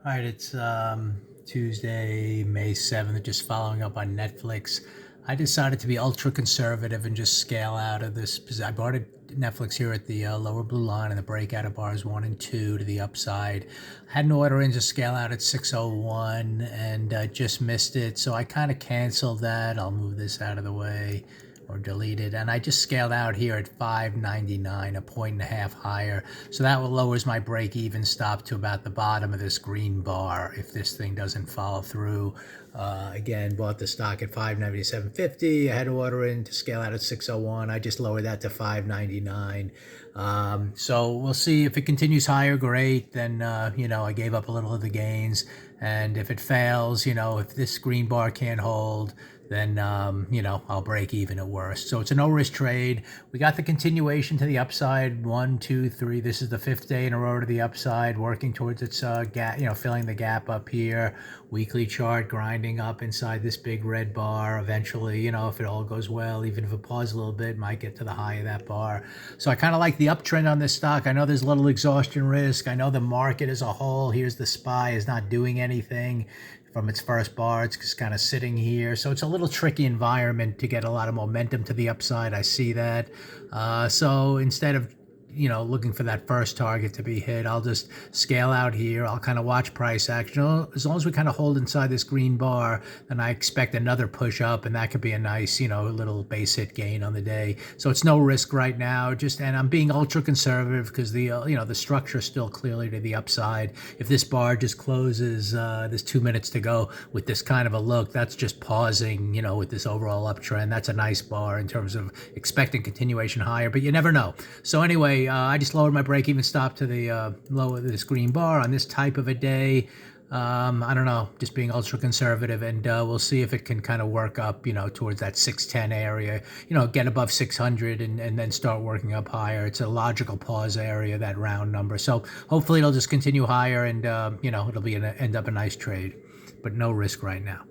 All right, it's Tuesday, May 7th, just following up on Netflix. I decided to be ultra conservative and just scale out of this. I bought Netflix here at the lower blue line and the breakout of bars 1 and 2 to the upside. I had an order in to scale out at 601 and just missed it. So I kind of canceled that. I'll move this out of the way or delete it. And I just scaled out here at 599, a point and a half higher. So that lowers my break even stop to about the bottom of this green bar if this thing doesn't follow through. Again, bought the stock at 597.50. I had to order in to scale out at 601. I just lowered that to 599. So we'll see if it continues higher, great. Then, I gave up a little of the gains. And if it fails, if this green bar can't hold, then, I'll break even at worst. So it's a no-risk trade. We got the continuation to the upside, 1, 2, 3. This is the 5th day in a row to the upside, working towards its gap, filling the gap up here. Weekly chart grinding up inside this big red bar. Eventually, if it all goes well, even if it pauses a little bit, might get to the high of that bar. So I kind of like the uptrend on this stock. I know there's a little exhaustion risk. I know the market as a whole, here's the SPY, is not doing anything from its first bar. It's just kind of sitting here. So it's a little tricky environment to get a lot of momentum to the upside. I see that. So instead of looking for that first target to be hit, I'll just scale out here. I'll kind of watch price action. As long as we kind of hold inside this green bar, then I expect another push up, and that could be a nice, little base hit gain on the day. So it's no risk right now. And I'm being ultra conservative because the structure is still clearly to the upside. If this bar just closes, there's 2 minutes to go with this kind of a look, that's just pausing, with this overall uptrend. That's a nice bar in terms of expecting continuation higher, but you never know. So anyway, I just lowered my break-even stop to the lower this green bar on this type of a day. I don't know, just being ultra conservative, and we'll see if it can kind of work up, towards that 610 area, get above 600 and then start working up higher. It's a logical pause area, that round number. So hopefully it'll just continue higher and, it'll be end up a nice trade, but no risk right now.